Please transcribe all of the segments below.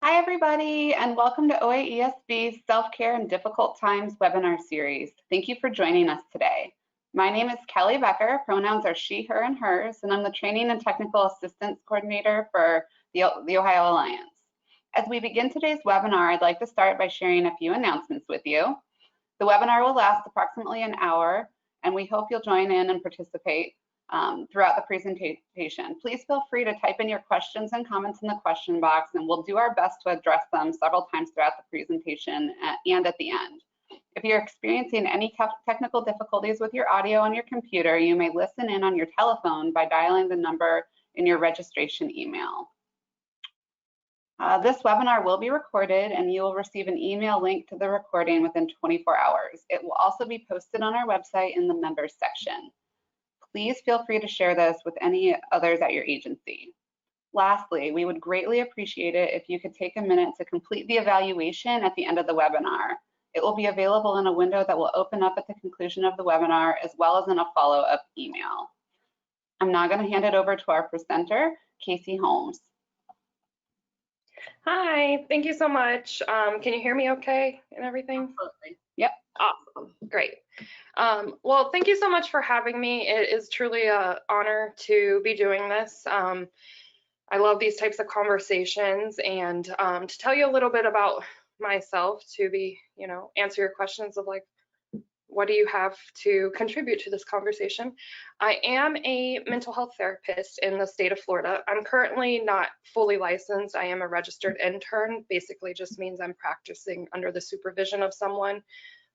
Hi, everybody, and welcome to OAESB's Self-Care in Difficult Times webinar series. Thank you for joining us today. My name is Kelly Becker. Pronouns are she, her, and hers, and I'm the Training and Technical Assistance Coordinator for the Ohio Alliance. As we begin today's webinar, I'd like to start by sharing a few announcements with you. The webinar will last approximately an hour, and we hope you'll join in and participate throughout the presentation. Please feel free to type in your questions and comments in the question box, and we'll do our best to address them several times throughout the presentation and at the end. If you're experiencing any technical difficulties with your audio on your computer, you may listen in on your telephone by dialing the number in your registration email. This webinar will be recorded, and you will receive an email link to the recording within 24 hours. It will also be posted on our website in the members section. Please feel free to share this with any others at your agency. Lastly, we would greatly appreciate it if you could take a minute to complete the evaluation at the end of the webinar. It will be available in a window that will open up at the conclusion of the webinar, as well as in a follow-up email. I'm now going to hand it over to our presenter, Kasie Holmes. Hi, thank you so much. Can you hear me okay and everything? Absolutely. Yep. Awesome, great. Well, thank you so much for having me. It is truly an honor to be doing this. I love these types of conversations, and to tell you a little bit about myself, to be, answer your questions of like, what do you have to contribute to this conversation? I am a mental health therapist in the state of Florida. I'm currently not fully licensed. I am a registered intern. Basically just means I'm practicing under the supervision of someone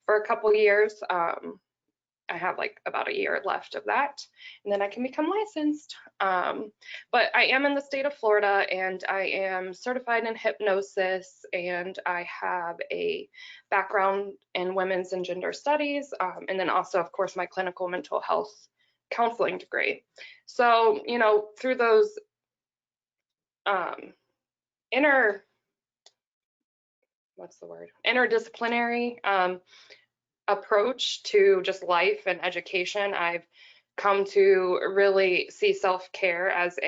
for a couple years. I have like about a year left of that, and then I can become licensed. But I am in the state of Florida, and I am certified in hypnosis, and I have a background in women's and gender studies, and then also, of course, my clinical mental health counseling degree. So, through those interdisciplinary approach to just life and education, I've come to really see self-care as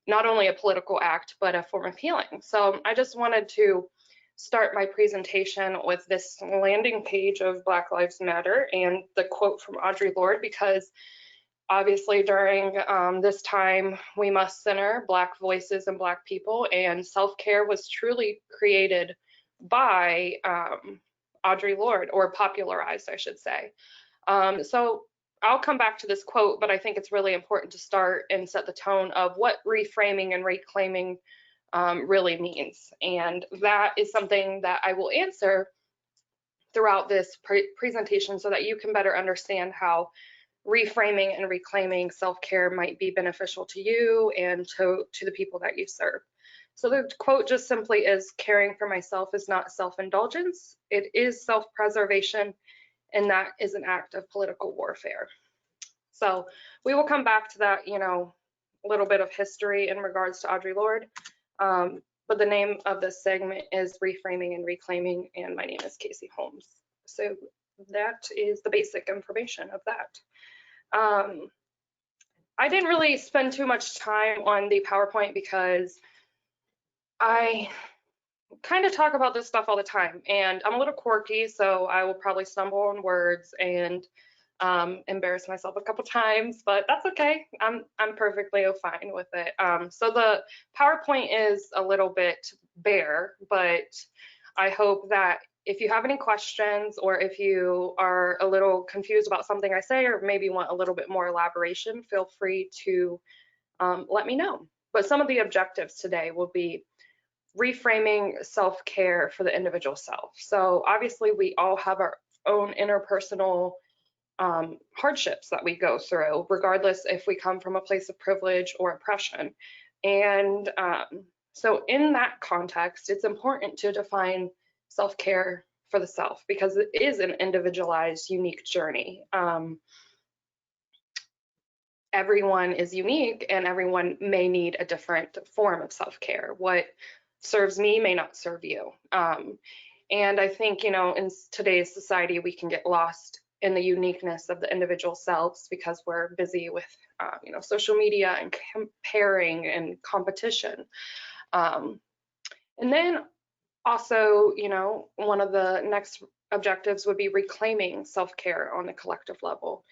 not only a political act, but a form of healing. So I just wanted to start my presentation with this landing page of Black Lives Matter and the quote from Audre Lorde, because obviously during this time, we must center Black voices and Black people, and self-care was truly created by Audre Lorde, or popularized, I should say. So I'll come back to this quote, but I think it's really important to start and set the tone of what reframing and reclaiming really means. And that is something that I will answer throughout this presentation so that you can better understand how reframing and reclaiming self-care might be beneficial to you and to the people that you serve. So the quote just simply is, caring for myself is not self-indulgence, it is self-preservation, and that is an act of political warfare. So we will come back to that, a little bit of history in regards to Audre Lorde, but the name of this segment is Reframing and Reclaiming, and my name is Kasie Holmes. So that is the basic information of that. I didn't really spend too much time on the PowerPoint because I kind of talk about this stuff all the time, and I'm a little quirky, so I will probably stumble on words and embarrass myself a couple times, but that's okay. I'm perfectly fine with it. So the PowerPoint is a little bit bare, but I hope that if you have any questions, or if you are a little confused about something I say, or maybe want a little bit more elaboration, feel free to let me know. But some of the objectives today will be reframing self-care for the individual self. So obviously we all have our own interpersonal hardships that we go through, regardless if we come from a place of privilege or oppression. And so in that context, it's important to define self-care for the self, because it is an individualized, unique journey. Everyone is unique, and everyone may need a different form of self-care. What serves me may not serve you. And I think, in today's society, we can get lost in the uniqueness of the individual selves because we're busy with, social media and comparing and competition. And then also, one of the next objectives would be reclaiming self-care on a collective level.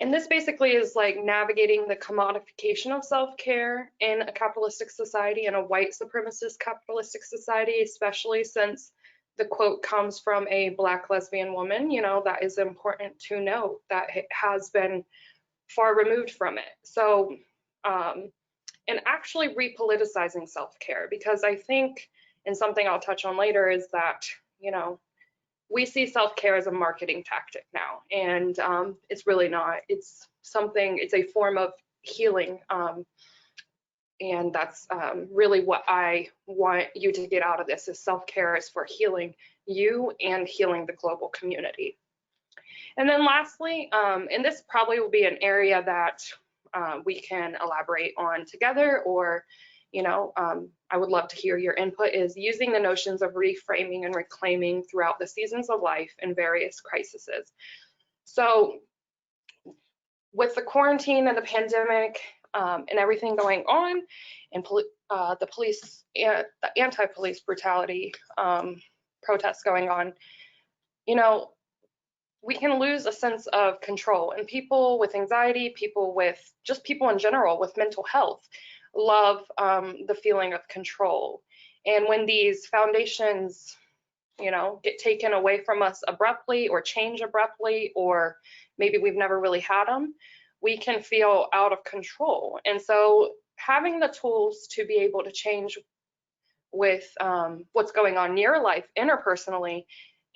And this basically is like navigating the commodification of self-care in a capitalistic society, and a white supremacist capitalistic society, especially since the quote comes from a Black lesbian woman. That is important to note, that it has been far removed from it. So, and actually repoliticizing self-care, because I think, and something I'll touch on later, is that, we see self-care as a marketing tactic now, and it's really not. It's a form of healing, and that's really what I want you to get out of this, is self-care is for healing you and healing the global community. And then lastly, and this probably will be an area that we can elaborate on together, or I would love to hear your input, is using the notions of reframing and reclaiming throughout the seasons of life and various crises. So with the quarantine and the pandemic and everything going on, and the police, the anti-police brutality protests going on, we can lose a sense of control. And people with anxiety, people in general with mental health, love the feeling of control. And when these foundations, get taken away from us abruptly, or change abruptly, or maybe we've never really had them, we can feel out of control. And so having the tools to be able to change with what's going on in your life interpersonally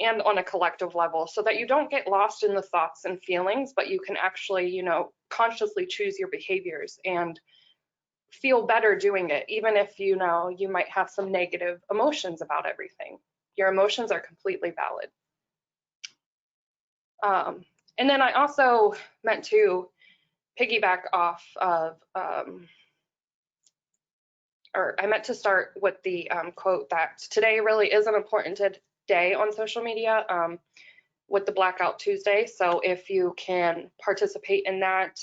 and on a collective level, so that you don't get lost in the thoughts and feelings, but you can actually, consciously choose your behaviors and feel better doing it, even if you might have some negative emotions about everything. Your emotions are completely valid. And then I also meant to piggyback off of, or I meant to start with the quote that today really is an important day on social media, with the Blackout Tuesday. So if you can participate in that,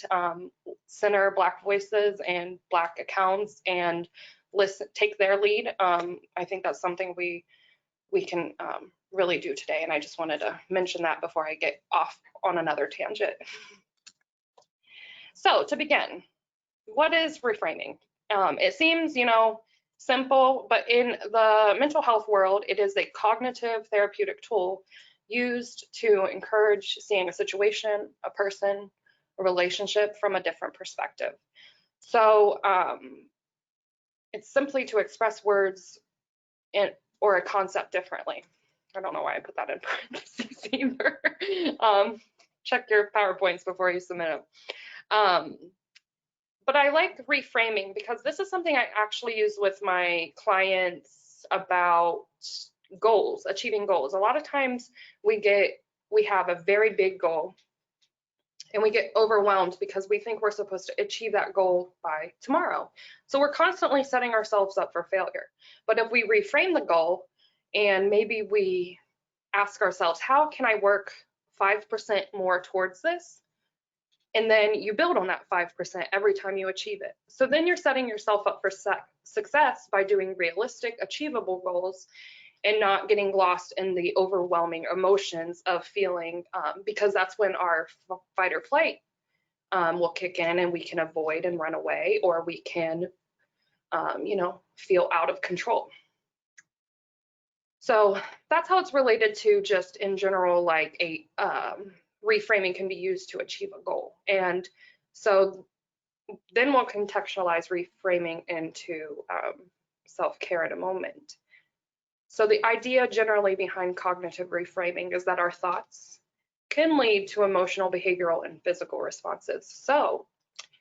center Black voices and Black accounts and take their lead. I think that's something we can really do today. And I just wanted to mention that before I get off on another tangent. So to begin, what is reframing? It seems, simple, but in the mental health world, it is a cognitive therapeutic tool used to encourage seeing a situation, a person, a relationship from a different perspective. So it's simply to express words or a concept differently. I don't know why I put that in parentheses either. Check your PowerPoints before you submit them. But I like reframing because this is something I actually use with my clients about goals, achieving goals. A lot of times we have a very big goal and we get overwhelmed because we think we're supposed to achieve that goal by tomorrow. So we're constantly setting ourselves up for failure. But if we reframe the goal and maybe we ask ourselves, how can I work 5% more towards this? And then you build on that 5% every time you achieve it. So then you're setting yourself up for success by doing realistic, achievable goals and not getting lost in the overwhelming emotions of feeling, because that's when our fight or flight will kick in and we can avoid and run away, or we can, feel out of control. So that's how it's related to just in general, like a reframing can be used to achieve a goal. And so then we'll contextualize reframing into self-care in a moment. So the idea generally behind cognitive reframing is that our thoughts can lead to emotional, behavioral, and physical responses. So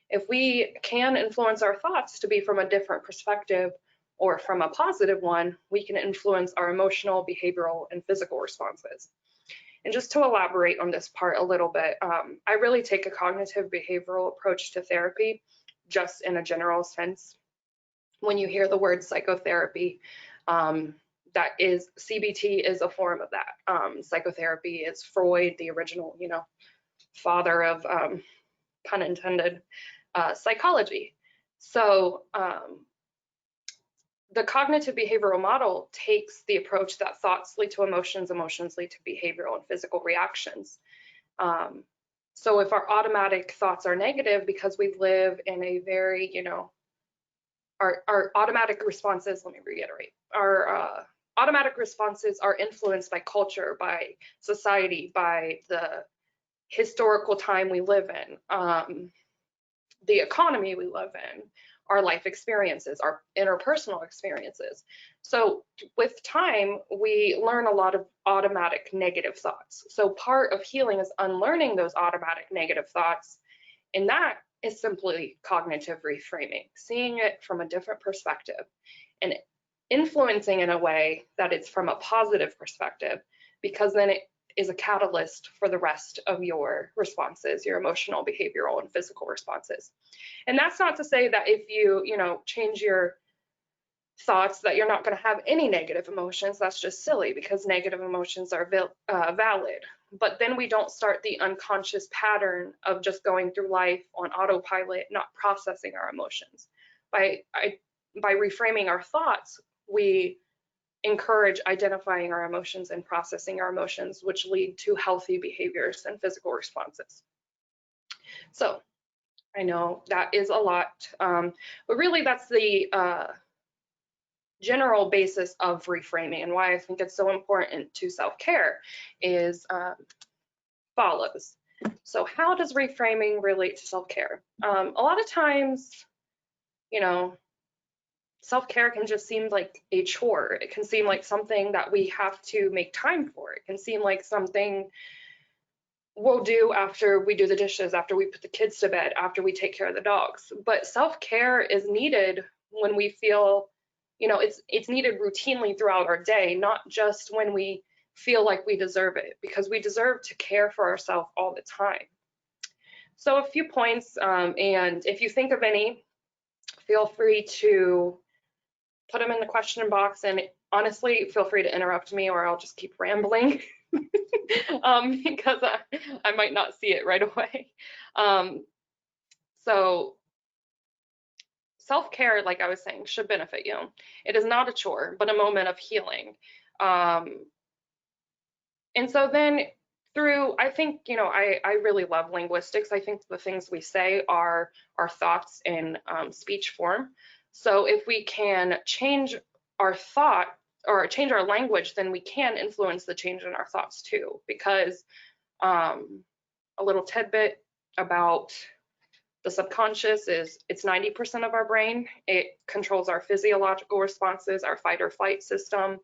if we can influence our thoughts to be from a different perspective or from a positive one, we can influence our emotional, behavioral, and physical responses. And just to elaborate on this part a little bit, I really take a cognitive behavioral approach to therapy, just in a general sense. When you hear the word psychotherapy, that is, CBT is a form of that. Psychotherapy is Freud, the original, father of, pun intended, psychology. So the cognitive behavioral model takes the approach that thoughts lead to emotions, emotions lead to behavioral and physical reactions. So if our automatic thoughts are negative because we live in a very, our automatic responses, let me reiterate, our automatic responses are influenced by culture, by society, by the historical time we live in, the economy we live in, our life experiences, our interpersonal experiences. So with time, we learn a lot of automatic negative thoughts. So part of healing is unlearning those automatic negative thoughts. And that is simply cognitive reframing, seeing it from a different perspective and influencing in a way that it's from a positive perspective, because then it is a catalyst for the rest of your responses, your emotional, behavioral, and physical responses. And that's not to say that if you, change your thoughts that you're not going to have any negative emotions. That's just silly, because negative emotions are valid. But then we don't start the unconscious pattern of just going through life on autopilot, not processing our emotions. By reframing our thoughts, we encourage identifying our emotions and processing our emotions, which lead to healthy behaviors and physical responses. So I know that is a lot, but really that's the general basis of reframing, and why I think it's so important to self-care is follows. So how does reframing relate to self-care? A lot of times, self-care can just seem like a chore. It can seem like something that we have to make time for. It can seem like something we'll do after we do the dishes, after we put the kids to bed, after we take care of the dogs. But self-care is needed when we feel, it's needed routinely throughout our day, not just when we feel like we deserve it, because we deserve to care for ourselves all the time. So a few points, and if you think of any, feel free to put them in the question box, and honestly, feel free to interrupt me or I'll just keep rambling because I might not see it right away. So self-care, like I was saying, should benefit you. It is not a chore, but a moment of healing. And so then I think, I really love linguistics. I think the things we say are our thoughts in speech form. So if we can change our thought or change our language, then we can influence the change in our thoughts too. Because a little tidbit about the subconscious is it's 90% of our brain. It controls our physiological responses, our fight or flight system,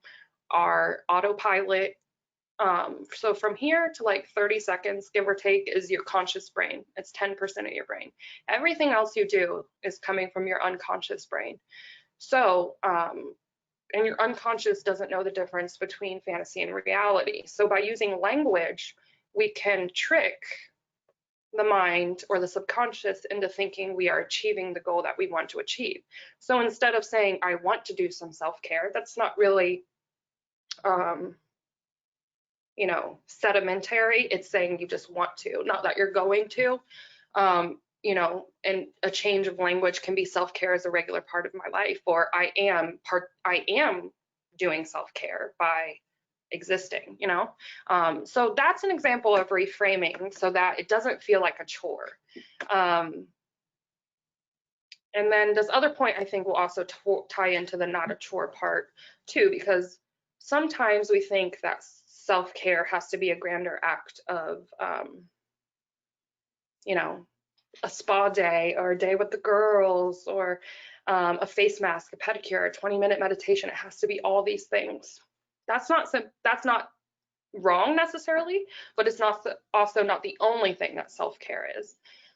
our autopilot. So from here to like 30 seconds, give or take, is your conscious brain. It's 10% of your brain. Everything else you do is coming from your unconscious brain. So, and your unconscious doesn't know the difference between fantasy and reality. So by using language, we can trick the mind or the subconscious into thinking we are achieving the goal that we want to achieve. So instead of saying, I want to do some self-care, that's not really, sedimentary. It's saying you just want to, not that you're going to. And a change of language can be self-care is a regular part of my life, or I am doing self-care by existing, so that's an example of reframing so that it doesn't feel like a chore. And then this other point I think will also tie into the not a chore part too, because sometimes we think that self-care has to be a grander act of a spa day or a day with the girls, or a face mask, a pedicure, a 20-minute meditation. It has to be all these things. That's not wrong necessarily, but it's not also not the only thing that self-care is.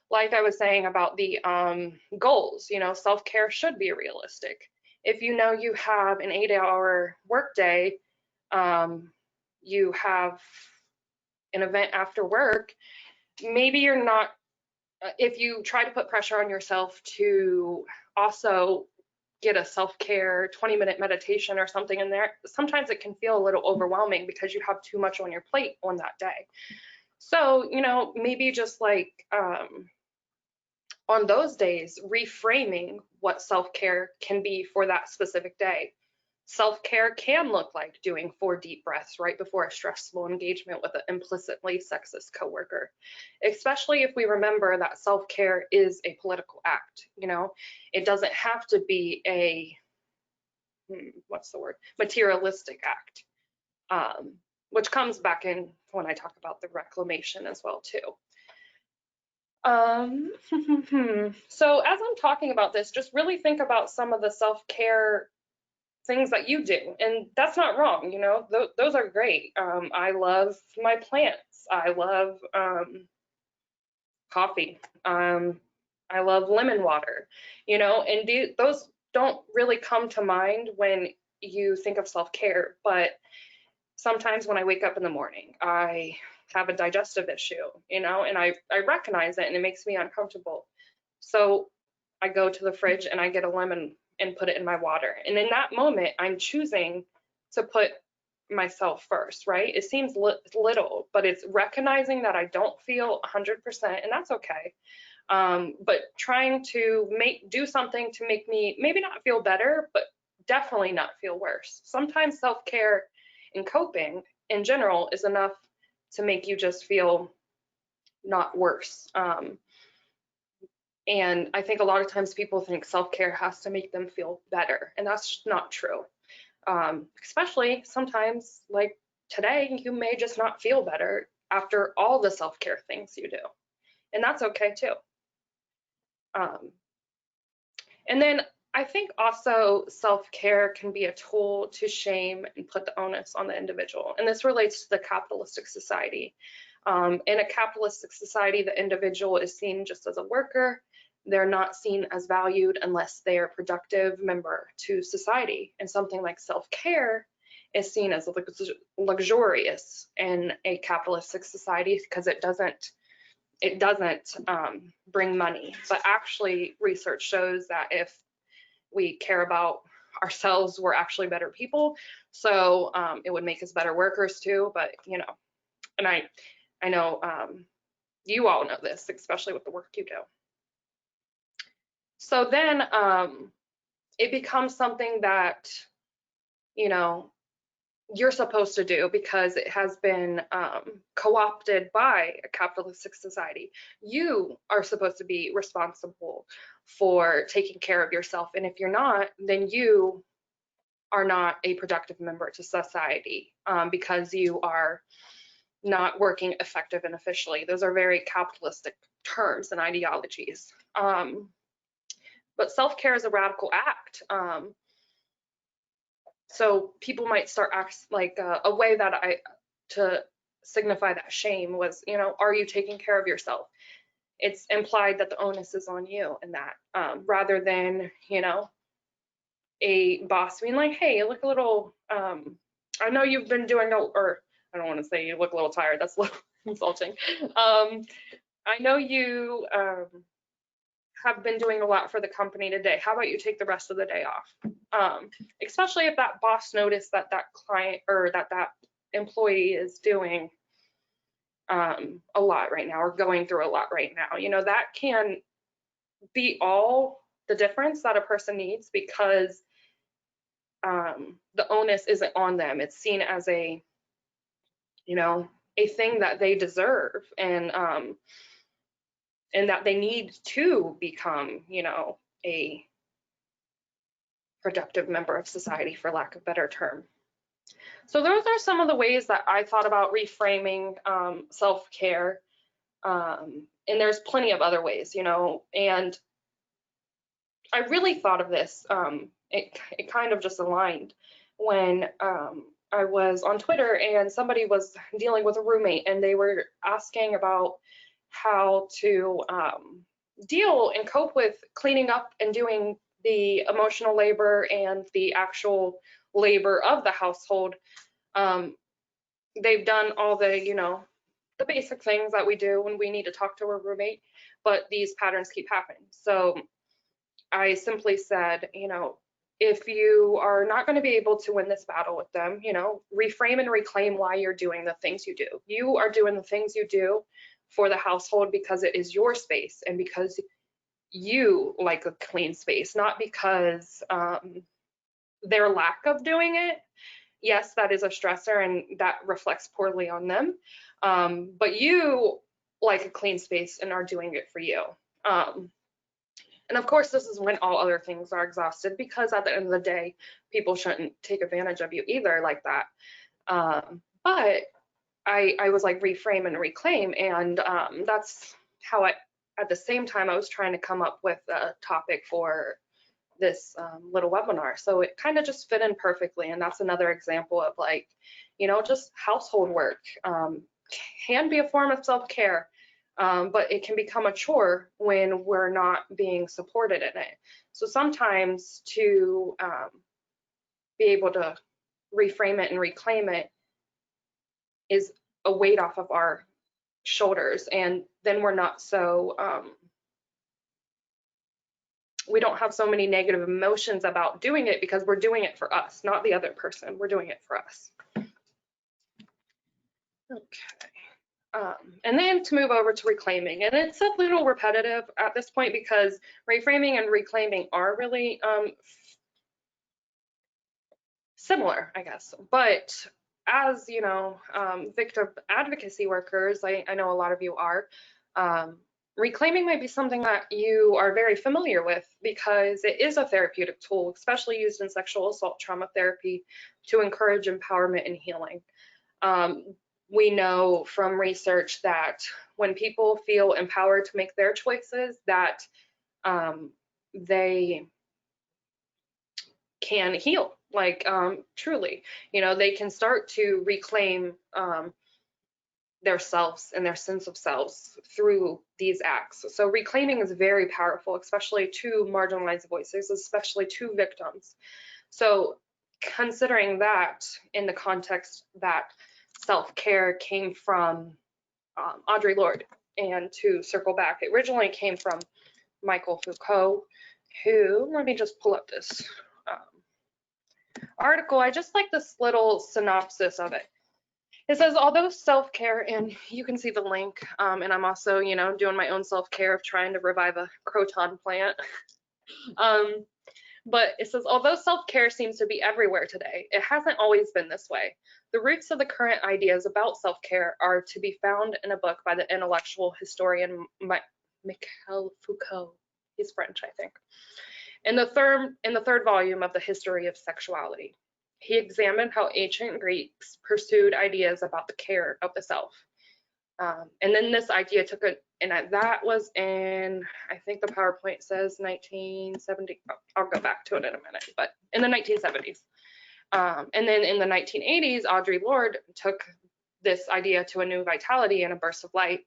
Like I was saying about the goals, self-care should be realistic. If you know you have an 8-hour workday, you have an event after work, maybe you're not, if you try to put pressure on yourself to also get a self-care 20-minute meditation or something in there, sometimes it can feel a little overwhelming because you have too much on your plate on that day. So, maybe just like on those days, reframing what self-care can be for that specific day. Self-care can look like doing 4 deep breaths right before a stressful engagement with an implicitly sexist coworker, especially if we remember that self-care is a political act. It doesn't have to be a, what's the word, materialistic act, which comes back in when I talk about the reclamation as well too. So as I'm talking about this, just really think about some of the self-care things that you do, and that's not wrong. Those are great. I love my plants. I love coffee. I love lemon water, and those don't really come to mind when you think of self-care, but sometimes when I wake up in the morning, I have a digestive issue, and I recognize it and it makes me uncomfortable. So I go to the fridge and I get a lemon and put it in my water. And in that moment, I'm choosing to put myself first, right? It seems little, but it's recognizing that I don't feel 100%, and that's okay. But trying to do something to make me maybe not feel better, but definitely not feel worse. Sometimes self-care and coping in general is enough to make you just feel not worse. And I think a lot of times people think self-care has to make them feel better, and that's not true. Especially sometimes, like today, you may just not feel better after all the self-care things you do, and that's okay too. And then I think also self-care can be a tool to shame and put the onus on the individual, and this relates to the capitalistic society. In a capitalistic society, the individual is seen just as a worker. They're not seen as valued unless they are a productive member to society. And something like self-care is seen as luxurious in a capitalistic society because it doesn't bring money. But actually, research shows that if we care about ourselves, we're actually better people. So it would make us better workers too. But and I know you all know this, especially with the work you do. So then it becomes something that, you're supposed to do because it has been co-opted by a capitalistic society. You are supposed to be responsible for taking care of yourself. And if you're not, then you are not a productive member to society because you are not working effective and efficiently. Those are very capitalistic terms and ideologies. But self-care is a radical act. So people might start like a way that to signify that shame was, are you taking care of yourself? It's implied that the onus is on you in that, rather than, a boss being like, hey, you look a little, I know you've been doing, or I don't want to say you look a little tired, that's a little insulting. I know you have been doing a lot for the company today. How about you take the rest of the day off? Especially if that boss noticed that that client or that employee is doing a lot right now or going through a lot right now. That can be all the difference that a person needs because the onus isn't on them. It's seen as a thing that they deserve and that they need to become, a productive member of society, for lack of a better term. So those are some of the ways that I thought about reframing self-care. And there's plenty of other ways, and I really thought of this. It kind of just aligned when I was on Twitter and somebody was dealing with a roommate and they were asking about how to deal and cope with cleaning up and doing the emotional labor and the actual labor of the household. They've done all the, the basic things that we do when we need to talk to a roommate, but these patterns keep happening. So I simply said, if you are not going to be able to win this battle with them, reframe and reclaim why you're doing the things you do. You are doing the things you do for the household because it is your space and because you like a clean space, not because their lack of doing it. Yes, that is a stressor and that reflects poorly on them. But you like a clean space and are doing it for you. And of course, this is when all other things are exhausted, because at the end of the day, people shouldn't take advantage of you either like that. But I was like reframe and reclaim, and that's how at the same time, I was trying to come up with a topic for this little webinar. So it kind of just fit in perfectly. And that's another example of like, just household work can be a form of self-care, but it can become a chore when we're not being supported in it. So sometimes to be able to reframe it and reclaim it is a weight off of our shoulders, and then we're not so we don't have so many negative emotions about doing it, because we're doing it for us, not the other person. We're doing it for us. Okay. And then to move over to reclaiming, and it's a little repetitive at this point because reframing and reclaiming are really similar, I guess. But as victim advocacy workers, I know a lot of you are, reclaiming might be something that you are very familiar with, because it is a therapeutic tool, especially used in sexual assault trauma therapy to encourage empowerment and healing. We know from research that when people feel empowered to make their choices, that they can heal, like truly, they can start to reclaim their selves and their sense of selves through these acts. So reclaiming is very powerful, especially to marginalized voices, especially to victims. So considering that in the context that self-care came from Audre Lorde, and to circle back, it originally came from Michael Foucault, who, let me just pull up this article. I just like this little synopsis of it. It says, although self-care, and you can see the link, and I'm also, doing my own self-care of trying to revive a croton plant. But it says, although self-care seems to be everywhere today, it hasn't always been this way. The roots of the current ideas about self-care are to be found in a book by the intellectual historian Michel Foucault. He's French, I think. In the third volume of the History of Sexuality. He examined how ancient Greeks pursued ideas about the care of the self. And then this idea took and that was in, I think the PowerPoint says 1970. I'll go back to it in a minute, but in the 1970s. And then in the 1980s, Audre Lorde took this idea to a new vitality and a burst of light,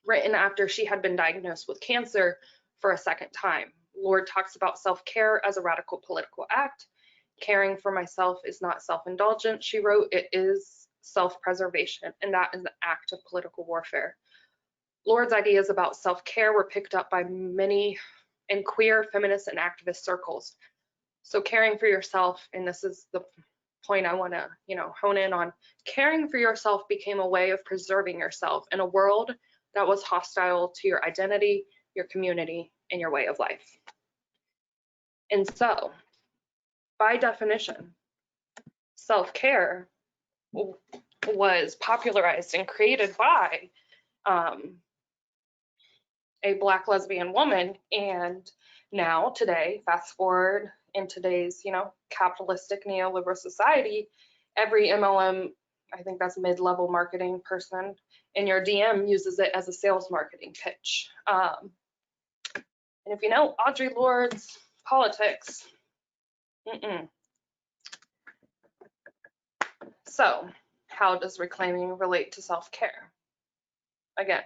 written after she had been diagnosed with cancer for a second time. Lorde talks about self-care as a radical political act. Caring for myself is not self-indulgent, she wrote, it is self-preservation, and that is an act of political warfare. Lorde's ideas about self-care were picked up by many in queer, feminist, and activist circles. So caring for yourself, and this is the point I want to, hone in on, caring for yourself became a way of preserving yourself in a world that was hostile to your identity, your community, and your way of life. And so, by definition, self-care was popularized and created by a Black lesbian woman, and now today, fast forward in today's, capitalistic neoliberal society, every MLM, I think that's mid-level marketing person in your DM, uses it as a sales marketing pitch. And if you know Audre Lorde's politics, So how does reclaiming relate to self-care? Again,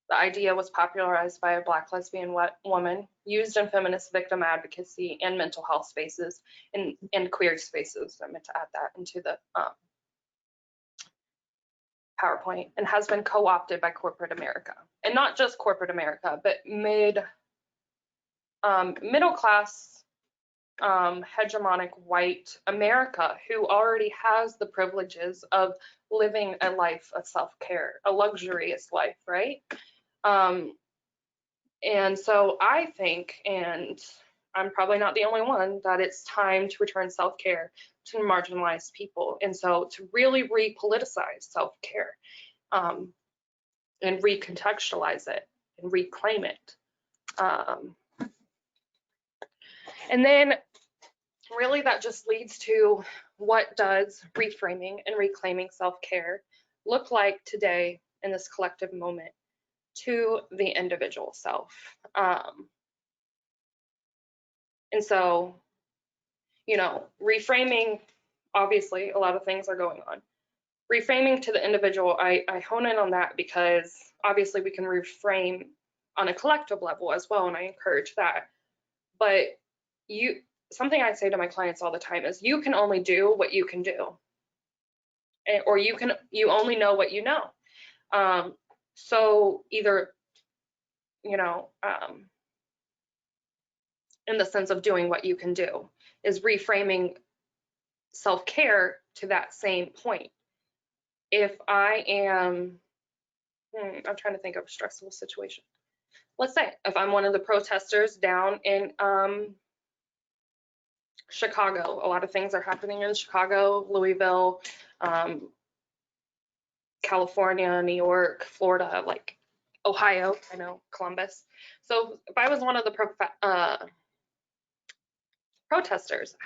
the idea was popularized by a Black lesbian woman, used in feminist victim advocacy and mental health spaces and queer spaces. I meant to add that into the PowerPoint, and has been co-opted by corporate America. And not just corporate America, but middle class, hegemonic white America, who already has the privileges of living a life of self-care, a luxurious life, right? And so I think, and I'm probably not the only one, that it's time to return self-care to marginalized people. And so to really repoliticize self-care, and recontextualize it and reclaim it. And then really that just leads to, what does reframing and reclaiming self-care look like today in this collective moment to the individual self? And so, you know, reframing, obviously a lot of things are going on. Reframing to the individual, I hone in on that because obviously we can reframe on a collective level as well, and I encourage that. But something I say to my clients all the time is, you can only do what you can do, or you only know what you know. So either, you know, in the sense of doing what you can do, is reframing self-care to that same point. If I am, I'm trying to think of a stressful situation. Let's say if I'm one of the protesters down in Chicago, a lot of things are happening in Chicago, Louisville, California, New York, Florida, like Ohio, I know, Columbus. So if I was one of the protesters,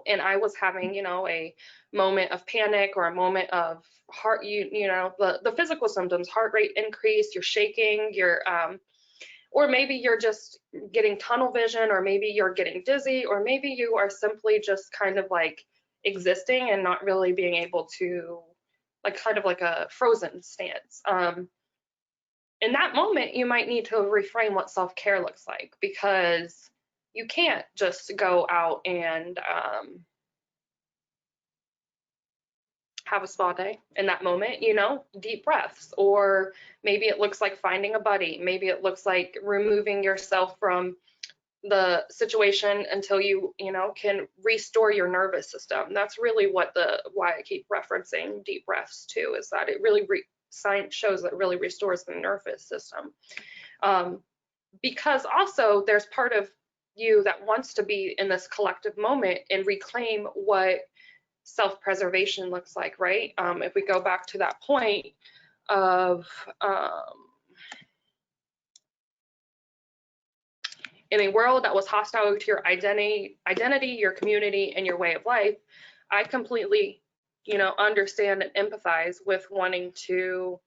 and I was having, you know, a moment of panic or a moment of heart, you know, the physical symptoms, heart rate increase, you're shaking, or maybe you're just getting tunnel vision, or maybe you're getting dizzy, or maybe you are simply just kind of like existing and not really being able to, like, kind of like a frozen stance. In that moment, you might need to reframe what self-care looks like, because you can't just go out and have a spa day in that moment, you know, deep breaths. Or maybe it looks like finding a buddy. Maybe it looks like removing yourself from the situation until you know, can restore your nervous system. That's really why I keep referencing deep breaths too, is that it really, science shows that it really restores the nervous system. Because also there's part of you that wants to be in this collective moment and reclaim what self-preservation looks like, right? If we go back to that point of in a world that was hostile to your identity, your community, and your way of life, I completely, you know, understand and empathize with wanting to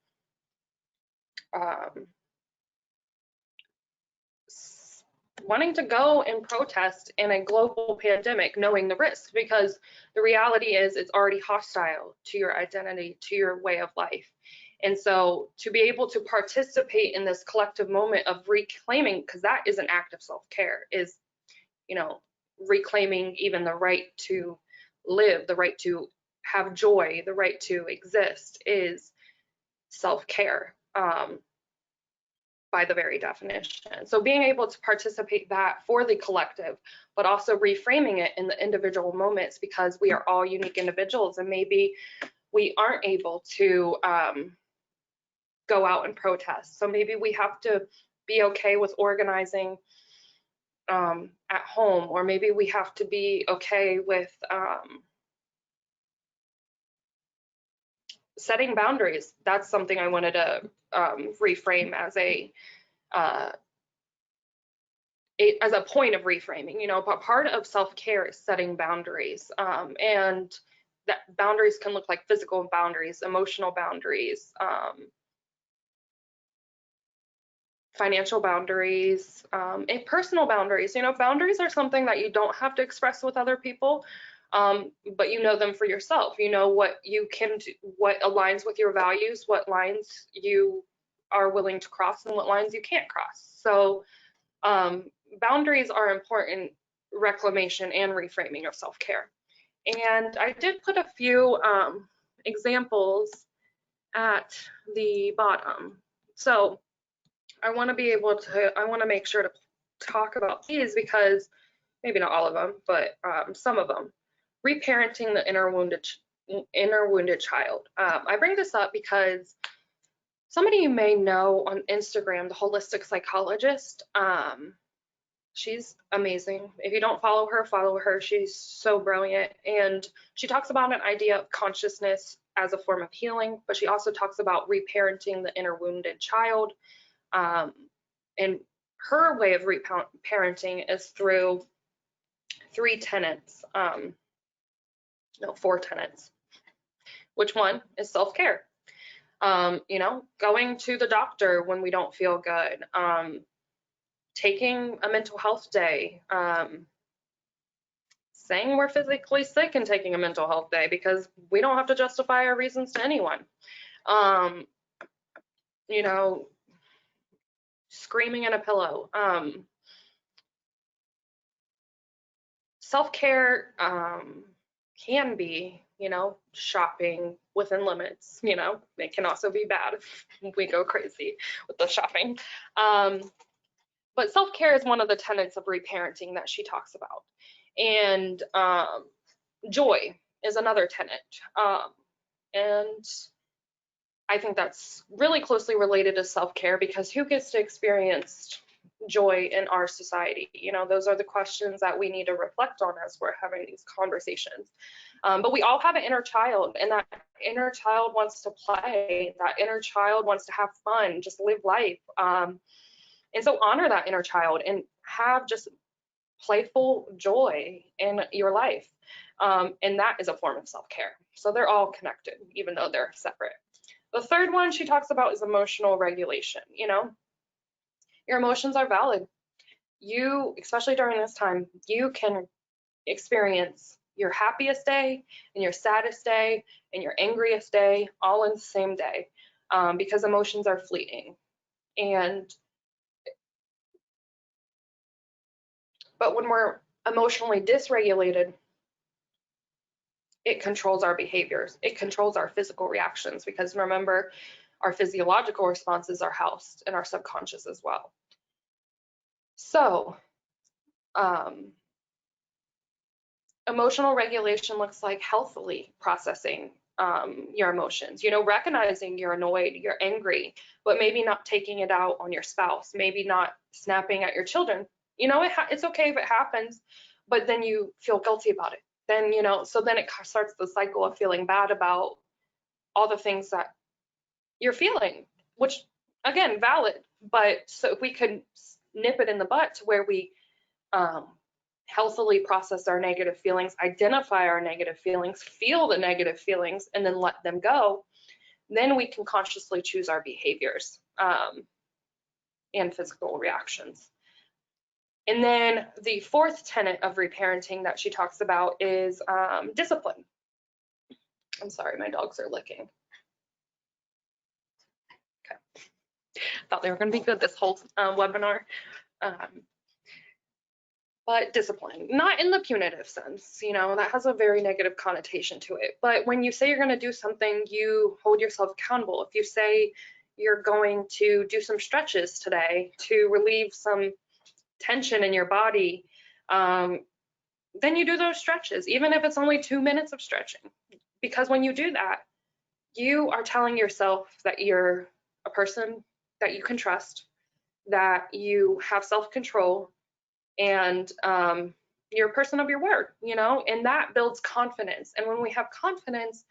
go and protest in a global pandemic, knowing the risks, because the reality is it's already hostile to your identity, to your way of life. And so to be able to participate in this collective moment of reclaiming, because that is an act of self-care, is, you know, reclaiming even the right to live, the right to have joy, the right to exist, is self-care. By the very definition. So being able to participate that for the collective, but also reframing it in the individual moments, because we are all unique individuals, and maybe we aren't able to go out and protest. So maybe we have to be okay with organizing at home, or maybe we have to be okay with setting boundaries. That's something I wanted to reframe as a point of reframing. You know, but part of self-care is setting boundaries, and that boundaries can look like physical boundaries, emotional boundaries, financial boundaries, and personal boundaries. You know, boundaries are something that you don't have to express with other people, but you know them for yourself. You know what you can do, what aligns with your values, what lines you are willing to cross, and what lines you can't cross. So boundaries are important reclamation and reframing of self-care. And I did put a few examples at the bottom. So I want to make sure to talk about these, because maybe not all of them, but some of them. Reparenting the inner wounded child. I bring this up because Somebody you may know on Instagram, the Holistic Psychologist. She's amazing. If you don't follow her, follow her. She's so brilliant. And she talks about an idea of consciousness as a form of healing, but she also talks about reparenting the inner wounded child. And her way of reparenting is through four tenets. Which one is self-care? Going to the doctor when we don't feel good, taking a mental health day, saying we're physically sick and taking a mental health day because we don't have to justify our reasons to anyone. Screaming in a pillow. Self-care can be, shopping within limits. It can also be bad if we go crazy with the shopping. But self-care is one of the tenets of reparenting that she talks about. And joy is another tenet. And I think that's really closely related to self-care, because who gets to experience joy in our society? Those are the questions that we need to reflect on as we're having these conversations. But we all have an inner child, and that inner child wants to play. That inner child wants to have fun, just live life. And so honor that inner child and have just playful joy in your life. And that is a form of self-care. So they're all connected, even though they're separate. The third one she talks about is emotional regulation. Your emotions are valid. You, especially during this time, you can experience your happiest day and your saddest day and your angriest day all in the same day, because emotions are fleeting. But when we're emotionally dysregulated, it controls our behaviors. It controls our physical reactions, because remember, our physiological responses are housed in our subconscious as well. So, emotional regulation looks like healthily processing your emotions, recognizing you're annoyed, you're angry, but maybe not taking it out on your spouse, maybe not snapping at your children. It's okay if it happens, but then you feel guilty about it. Then, so then it starts the cycle of feeling bad about all the things that you're feeling, which again, valid, but so if we could nip it in the butt to where we healthily process our negative feelings, identify our negative feelings, feel the negative feelings, and then let them go, then we can consciously choose our behaviors and physical reactions. And then the fourth tenet of reparenting that she talks about is discipline. I'm sorry, my dogs are licking. Okay. Thought they were going to be good this whole webinar. But discipline, not in the punitive sense, that has a very negative connotation to it. But when you say you're going to do something, you hold yourself accountable. If you say you're going to do some stretches today to relieve some tension in your body, then you do those stretches, even if it's only 2 minutes of stretching. Because when you do that, you are telling yourself that you're a person that you can trust, that you have self-control, and you're a person of your word, and that builds confidence. And when we have confidence,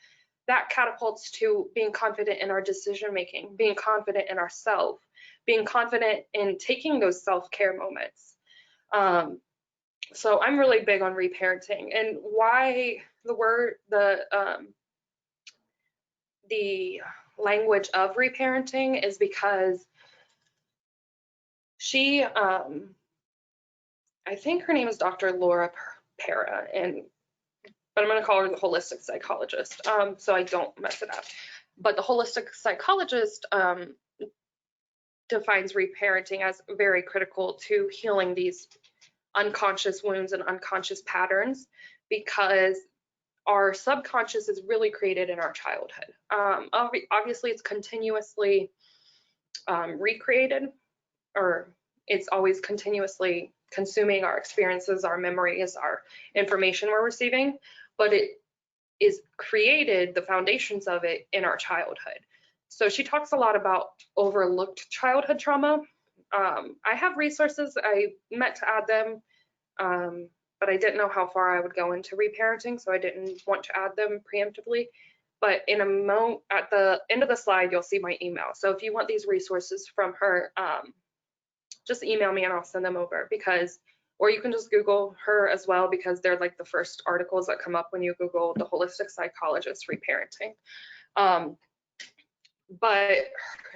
that catapults to being confident in our decision making, being confident in ourselves, being confident in taking those self-care moments. So I'm really big on reparenting, and why the language of reparenting is because she, I think her name is Dr. Laura Para, but I'm going to call her the holistic psychologist, so I don't mess it up. But the holistic psychologist defines reparenting as very critical to healing these unconscious wounds and unconscious patterns, because our subconscious is really created in our childhood. Obviously, it's continuously recreated, or it's always continuously consuming our experiences, our memories, our information we're receiving, but it is created, the foundations of it, in our childhood. So she talks a lot about overlooked childhood trauma. I have resources. I meant to add them, but I didn't know how far I would go into reparenting, so I didn't want to add them preemptively. But in a moment, at the end of the slide, you'll see my email. So if you want these resources from her, just email me and I'll send them over, because, or you can just Google her as well, because they're like the first articles that come up when you Google the holistic psychologist reparenting. But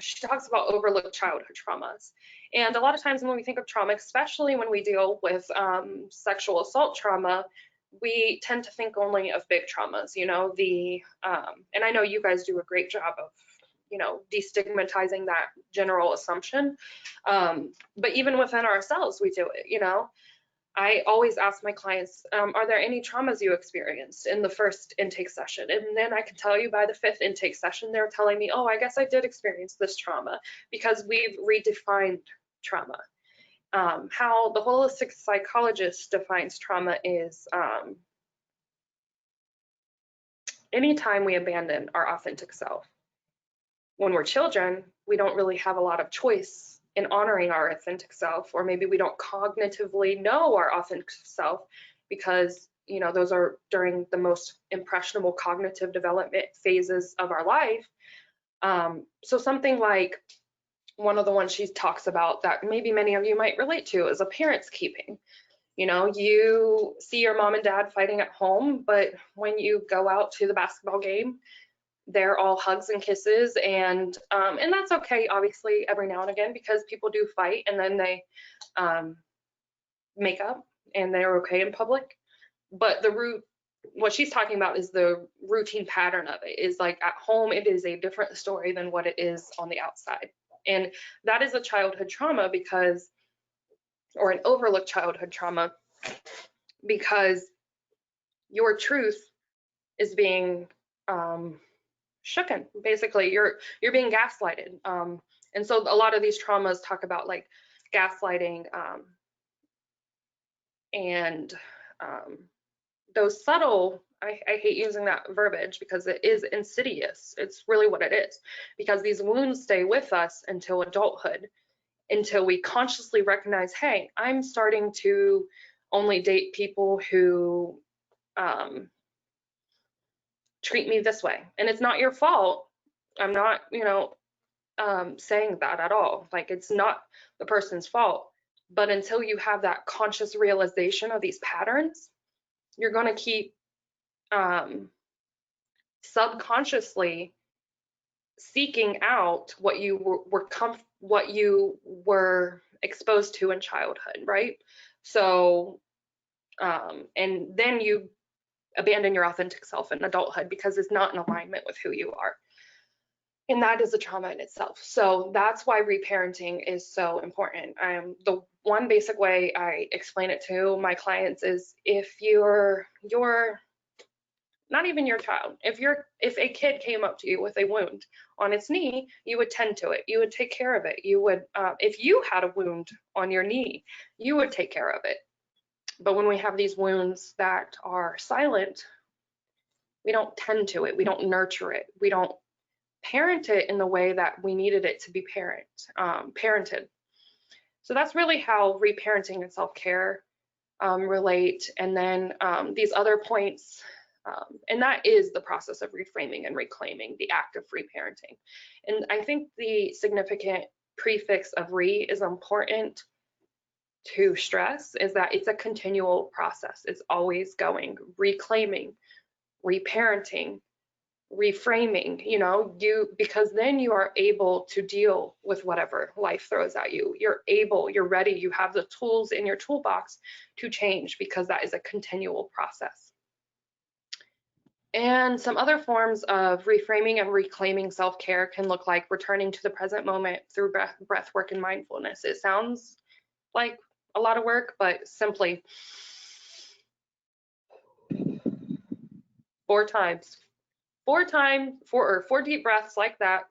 she talks about overlooked childhood traumas. And a lot of times when we think of trauma, especially when we deal with sexual assault trauma, we tend to think only of big traumas, you know, and I know you guys do a great job of, you know, destigmatizing that general assumption. But even within ourselves, we do it, you know. I always ask my clients, are there any traumas you experienced in the first intake session? And then I can tell you by the 5th intake session, they're telling me, oh, I guess I did experience this trauma, because we've redefined trauma. How the holistic psychologist defines trauma is anytime we abandon our authentic self. When we're children, we don't really have a lot of choice in honoring our authentic self, or maybe we don't cognitively know our authentic self, because, you know, those are during the most impressionable cognitive development phases of our life. So something like one of the ones she talks about that maybe many of you might relate to is a parent's keeping. You know, you see your mom and dad fighting at home, but when you go out to the basketball game, they're all hugs and kisses, and that's okay, obviously, every now and again, because people do fight and then they make up and they're okay in public. But what she's talking about is the routine pattern of it is like at home, it is a different story than what it is on the outside. And that is a childhood trauma or an overlooked childhood trauma, because your truth is being shooken. Basically, you're being gaslighted. And so a lot of these traumas talk about like gaslighting and those subtle, I hate using that verbiage because it is insidious. It's really what it is, because these wounds stay with us until adulthood, until we consciously recognize, hey, I'm starting to only date people who treat me this way. And it's not your fault. I'm not, you know, saying that at all. Like, it's not the person's fault. But until you have that conscious realization of these patterns, you're going to keep subconsciously seeking out what you were exposed to in childhood, right? So, and then you abandon your authentic self in adulthood because it's not in alignment with who you are. And that is a trauma in itself. So that's why reparenting is so important. The one basic way I explain it to my clients is, if you're not even your child, if a kid came up to you with a wound on its knee, you would tend to it. You would take care of it. You would, if you had a wound on your knee, you would take care of it. But when we have these wounds that are silent, we don't tend to it. We don't nurture it. We don't parent it in the way that we needed it to be parented. So that's really how reparenting and self-care relate. And then these other points, and that is the process of reframing and reclaiming, the act of reparenting. And I think the significant prefix of re is important to stress, is that it's a continual process. It's always going, reclaiming, reparenting, reframing, you know, because then you are able to deal with whatever life throws at you. You're ready, you have the tools in your toolbox to change, because that is a continual process. And some other forms of reframing and reclaiming self-care can look like returning to the present moment through breath work and mindfulness. It sounds like a lot of work, but simply 4 deep breaths like that,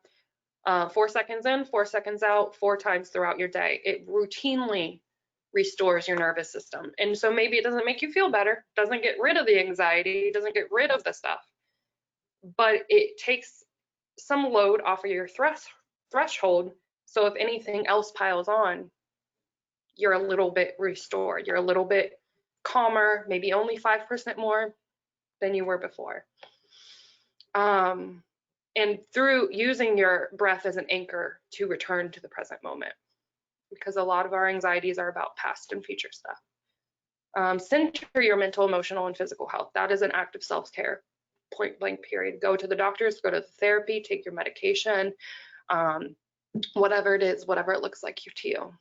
4 seconds in, 4 seconds out, 4 times throughout your day. It routinely restores your nervous system. And so maybe it doesn't make you feel better, doesn't get rid of the anxiety, doesn't get rid of the stuff, but it takes some load off of your threshold. So if anything else piles on, you're a little bit restored. You're a little bit calmer, maybe only 5% more than you were before. And through using your breath as an anchor to return to the present moment, because a lot of our anxieties are about past and future stuff. Center your mental, emotional, and physical health. That is an act of self-care, point blank period. Go to the doctors, go to the therapy, take your medication, whatever it is, whatever it looks like to you.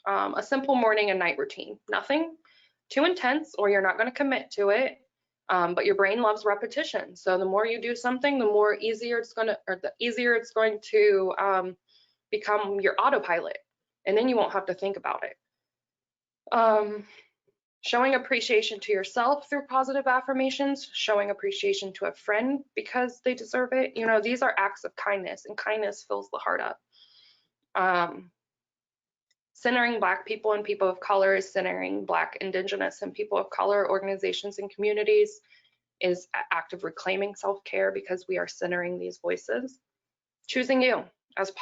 A simple morning and night routine. Nothing too intense or you're not going to commit to it. But your brain loves repetition. So the more you do something, the more easier it's going to become your autopilot. And then you won't have to think about it. Showing appreciation to yourself through positive affirmations, showing appreciation to a friend because they deserve it. You know, these are acts of kindness, and kindness fills the heart up. Centering Black people and people of color, centering Black, Indigenous, and people of color organizations and communities is an act of reclaiming self-care because we are centering these voices. Choosing you, as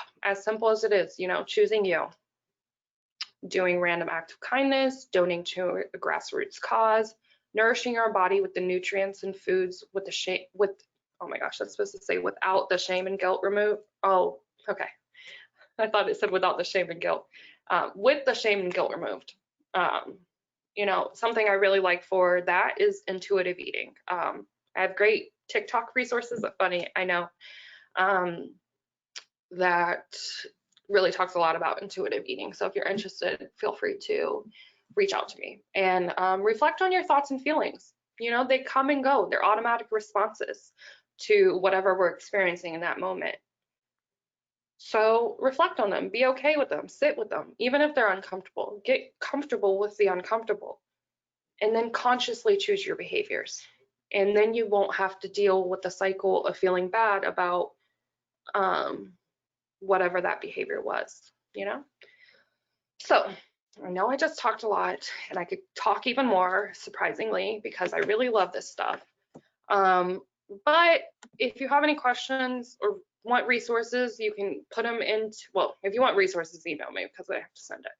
simple as it is, you know, choosing you. Doing random acts of kindness, donating to a grassroots cause, nourishing our body with the nutrients and foods with the oh my gosh, that's supposed to say without the shame and guilt removed. Oh, okay. I thought it said without the shame and guilt. With the shame and guilt removed. You know, something I really like for that is intuitive eating. I have great TikTok resources, funny, I know, that really talks a lot about intuitive eating. So if you're interested, feel free to reach out to me and reflect on your thoughts and feelings. You know, they come and go. They're automatic responses to whatever we're experiencing in that moment. So reflect on them, be okay with them, sit with them, even if they're uncomfortable. Get comfortable with the uncomfortable, and then consciously choose your behaviors. And then you won't have to deal with the cycle of feeling bad about whatever that behavior was, you know? So I know I just talked a lot, and I could talk even more, surprisingly, because I really love this stuff. But if you have any questions or want resources, you can put them into, well, if you want resources, email me because I have to send it.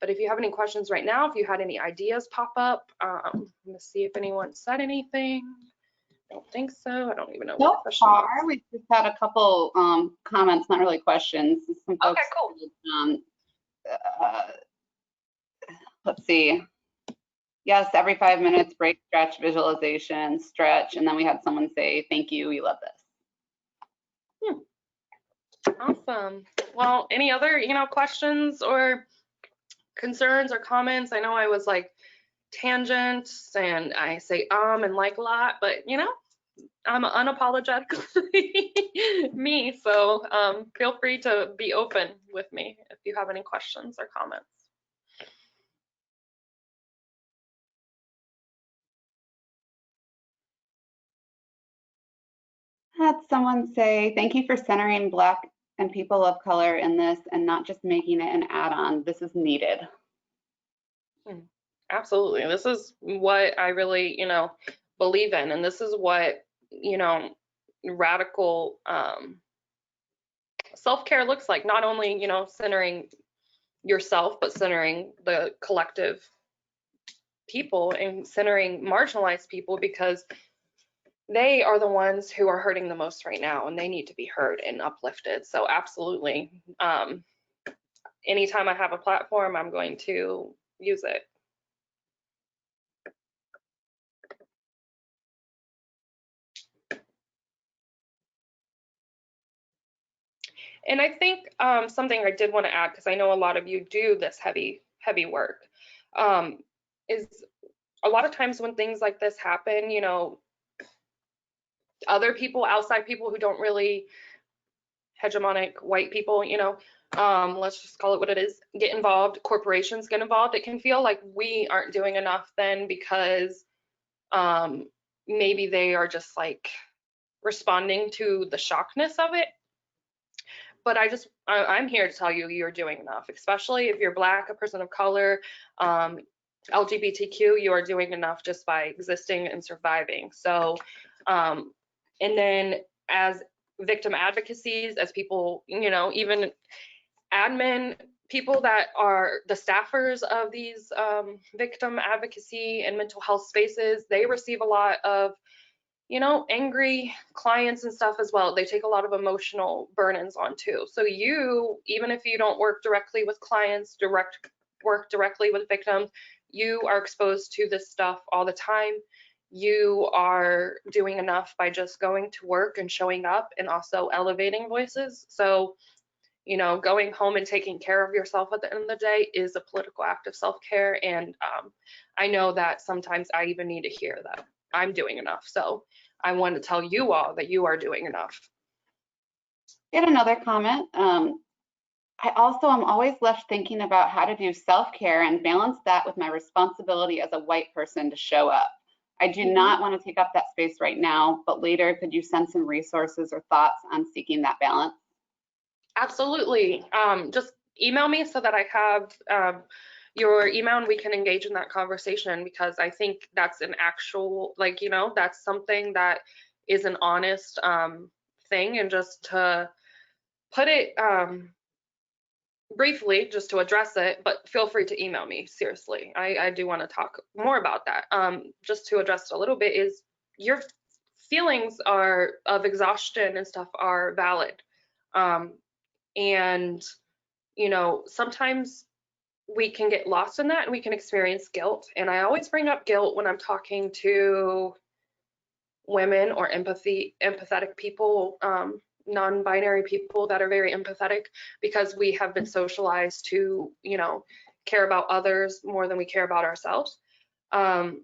But if you have any questions right now, if you had any ideas pop up, I'm gonna see if anyone said anything. I don't think so. I don't even know what the question was. We just had a couple comments, not really questions. Some folks, okay, cool. Let's see. Yes, every 5 minutes, break, stretch, visualization, stretch. And then we had someone say, thank you, we love this. Awesome. Well, any other, you know, questions or concerns or comments? I know I was like tangents and I say and like a lot, but you know, I'm unapologetically me. So feel free to be open with me if you have any questions or comments. Had someone say, thank you for centering Black and people of color in this and not just making it an add-on. This is needed. Absolutely. This is what I really, you know, believe in. And this is what, you know, radical self-care looks like. Not only, you know, centering yourself, but centering the collective people and centering marginalized people, because they are the ones who are hurting the most right now and they need to be heard and uplifted. So absolutely. Anytime I have a platform, I'm going to use it. And I think something I did want to add, because I know a lot of you do this heavy work, is a lot of times when things like this happen, you know, other people, outside people who don't really, hegemonic white people, you know, let's just call it what it is, get involved, corporations get involved. It can feel like we aren't doing enough then because maybe they are just like responding to the shockness of it. But I'm here to tell you, you're doing enough, especially if you're Black, a person of color, LGBTQ, you are doing enough just by existing and surviving. So, and then as victim advocacies, as people, even admin people that are the staffers of these victim advocacy and mental health spaces, they receive a lot of, angry clients and stuff as well. They take a lot of emotional burdens on too. So you, even if you don't work directly with clients, work directly with victims, you are exposed to this stuff all the time. You are doing enough by just going to work and showing up and also elevating voices. So, going home and taking care of yourself at the end of the day is a political act of self-care. And I know that sometimes I even need to hear that I'm doing enough. So I want to tell you all that you are doing enough. Get another comment. I also am always left thinking about how to do self-care and balance that with my responsibility as a white person to show up. I do not want to take up that space right now, but later could you send some resources or thoughts on seeking that balance? Absolutely. Just email me so that I have your email and we can engage in that conversation, because I think that's an actual, that's something that is an honest thing. And just to put it briefly, just to address it, but feel free to email me, seriously. I do want to talk more about that. Just to address it a little bit, is your feelings of exhaustion and stuff are valid. And, sometimes we can get lost in that and we can experience guilt. And I always bring up guilt when I'm talking to women or empathetic people, non-binary people that are very empathetic, because we have been socialized to, care about others more than we care about ourselves. I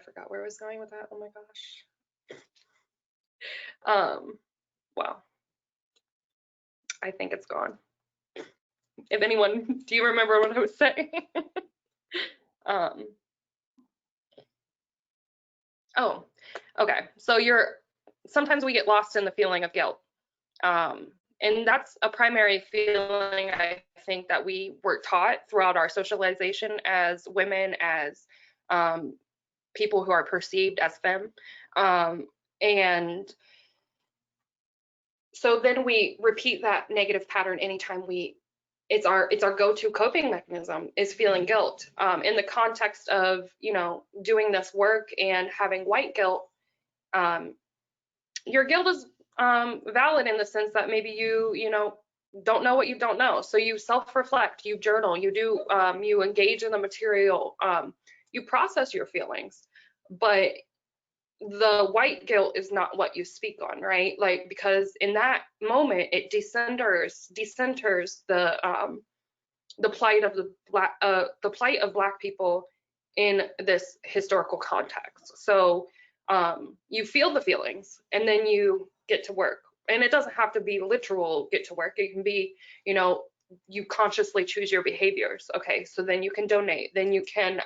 forgot where I was going with that. Oh my gosh. Wow. I think it's gone. If anyone, do you remember what I was saying? Oh, okay. So sometimes we get lost in the feeling of guilt. And that's a primary feeling, I think, that we were taught throughout our socialization as women, as people who are perceived as femme. And so then we repeat that negative pattern anytime it's our go-to coping mechanism is feeling guilt. In the context of, doing this work and having white guilt, your guilt is valid in the sense that maybe you don't know what you don't know. So you self-reflect, you journal, you engage in the material, you process your feelings. But the white guilt is not what you speak on, right? Like, because in that moment it decenters the plight of Black people in this historical context. So you feel the feelings and then you get to work. And it doesn't have to be literal get to work. It can be, you consciously choose your behaviors. Okay, so then you can donate, then you can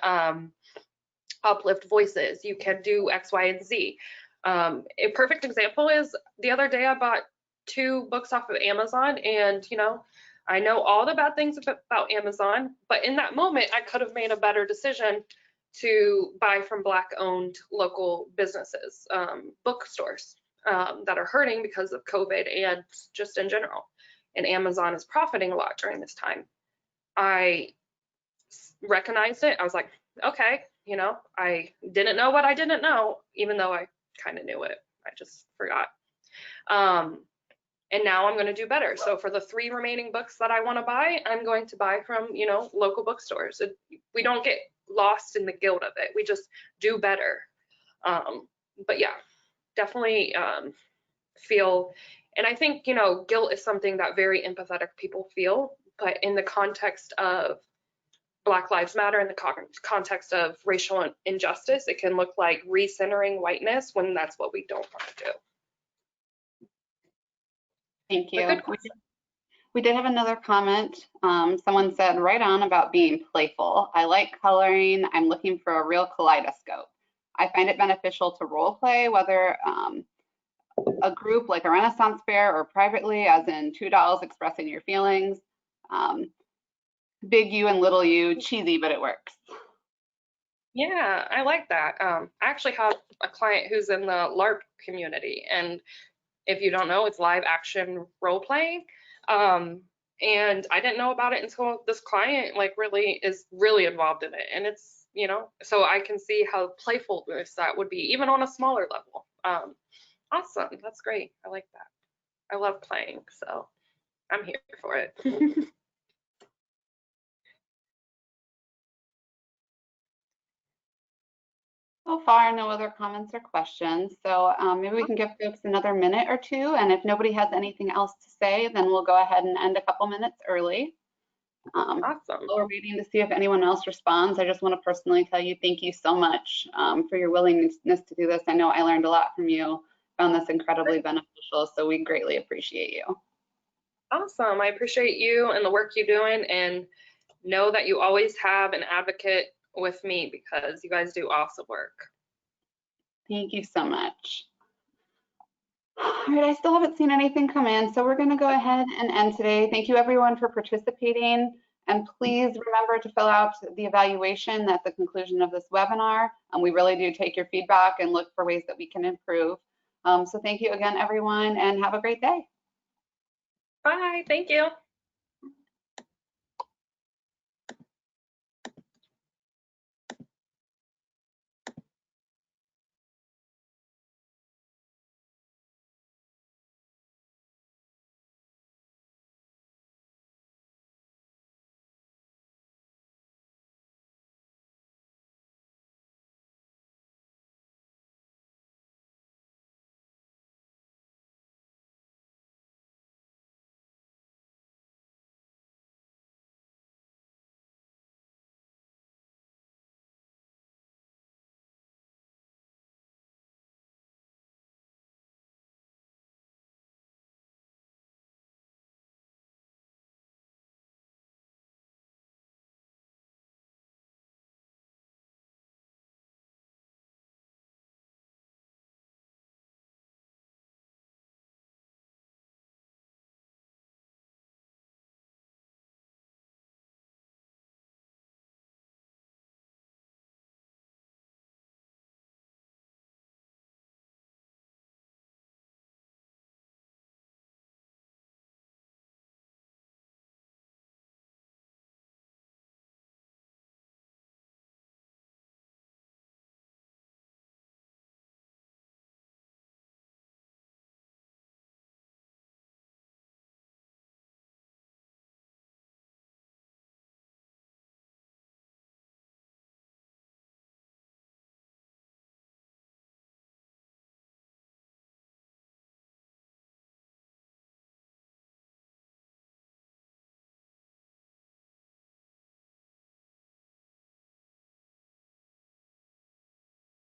uplift voices, you can do X, Y, and Z. A perfect example is the other day I bought 2 books off of Amazon, and I know all the bad things about Amazon, but in that moment I could have made a better decision to buy from Black-owned local businesses, bookstores that are hurting because of COVID and just in general. And Amazon is profiting a lot during this time. I recognized it. I was like, okay, I didn't know what I didn't know, even though I kind of knew it. I just forgot. And now I'm going to do better. So for the 3 remaining books that I want to buy, I'm going to buy from, local bookstores. We don't get lost in the guilt of it. We just do better. But yeah, definitely feel, and I think, guilt is something that very empathetic people feel, but in the context of Black Lives Matter, in the context of racial injustice, it can look like recentering whiteness when that's what we don't want to do. Thank you. We did have another comment. Someone said, right on about being playful. I like coloring. I'm looking for a real kaleidoscope. I find it beneficial to role play, whether a group like a Renaissance fair or privately, as in 2 dolls expressing your feelings. Big you and little you, cheesy, but it works. Yeah, I like that. I actually have a client who's in the LARP community, and if you don't know, it's live action role playing. And I didn't know about it until this client like really is really involved in it. And it's, so I can see how playfulness that would be even on a smaller level. Awesome. That's great. I like that. I love playing, so I'm here for it. So far, no other comments or questions. So maybe we can give folks another minute or two. And if nobody has anything else to say, then we'll go ahead and end a couple minutes early. Awesome. While we're waiting to see if anyone else responds, I just want to personally tell you thank you so much for your willingness to do this. I know I learned a lot from you, found this incredibly beneficial, so we greatly appreciate you. Awesome. I appreciate you and the work you're doing, and know that you always have an advocate with me because you guys do awesome work. Thank you so much. All right, I still haven't seen anything come in, so we're going to go ahead and end today. Thank you everyone for participating, and please remember to fill out the evaluation at the conclusion of this webinar. We really do take your feedback and look for ways that we can improve. So thank you again, everyone, and have a great day. Bye. Thank you.